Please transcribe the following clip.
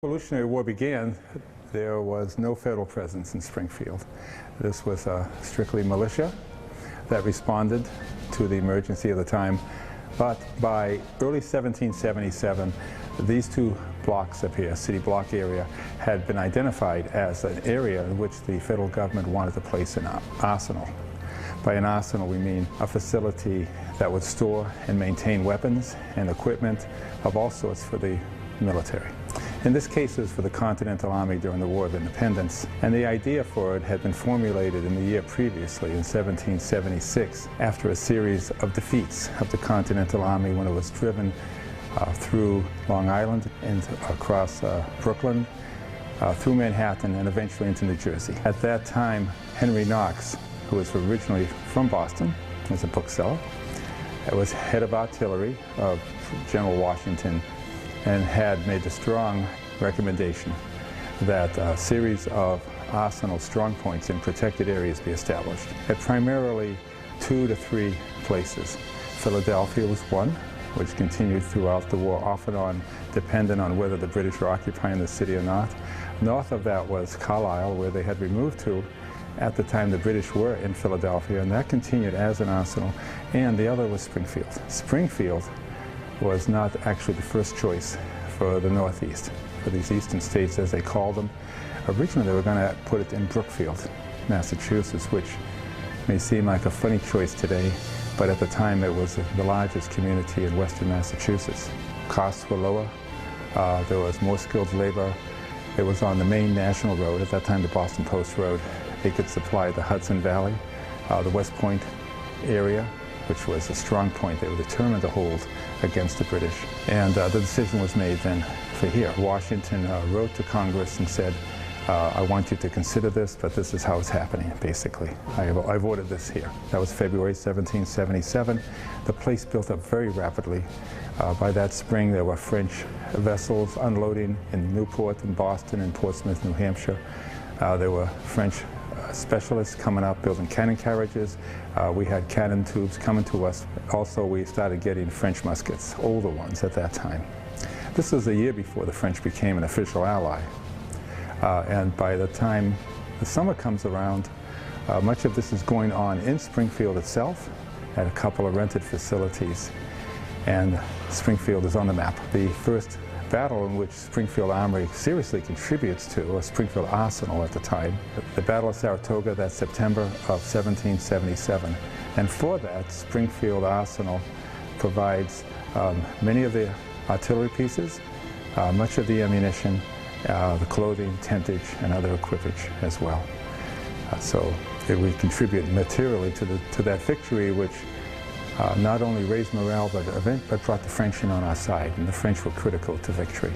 Revolutionary War began, there was no federal presence in Springfield. This was strictly militia that responded to the emergency of the time. But by early 1777, these two blocks up here, city block area, had been identified as an area in which the federal government wanted to place an arsenal. By an arsenal, we mean a facility that would store and maintain weapons and equipment of all sorts for the military. In this case, it was for the Continental Army during the War of Independence, and the idea for it had been formulated in the year previously, in 1776, after a series of defeats of the Continental Army when it was driven through Long Island and across Brooklyn, through Manhattan, and eventually into New Jersey. At that time, Henry Knox, who was originally from Boston, was a bookseller, was head of artillery of General Washington, and had made the strong recommendation that a series of arsenal strong points in protected areas be established at primarily 2 to 3 places. Philadelphia was one, which continued throughout the war, off and on, dependent on whether the British were occupying the city or not. North of that was Carlisle, where they had removed to at the time the British were in Philadelphia, and that continued as an arsenal. And the other was Springfield. Springfield was not actually the first choice for the Northeast, for these eastern states as they called them. Originally they were going to put it in Brookfield, Massachusetts, which may seem like a funny choice today, but at the time it was the largest community in western Massachusetts. Costs were lower, there was more skilled labor, it was on the main national road, at that time the Boston Post Road. They could supply the Hudson Valley, the West Point area, which was a strong point they were determined to hold against the British. And the decision was made then for here. Washington wrote to Congress and said, I want you to consider this, but this is how it's happening, basically. I've ordered this here. That was February 1777. The place built up very rapidly. By that spring, there were French vessels unloading in Newport and Boston and Portsmouth, New Hampshire. There were French specialists coming up building cannon carriages. We had cannon tubes coming to us. Also, we started getting French muskets, older ones at that time. This was a year before the French became an official ally. And by the time the summer comes around, much of this is going on in Springfield itself at a couple of rented facilities. And Springfield is on the map. The first battle in which Springfield Armory seriously contributes to, or Springfield Arsenal at the time, the Battle of Saratoga, that's September of 1777. And for that, Springfield Arsenal provides many of the artillery pieces, much of the ammunition, the clothing, tentage, and other equipage as well. So we contribute materially to that victory, which not only raised morale, but brought the French in on our side, and the French were critical to victory.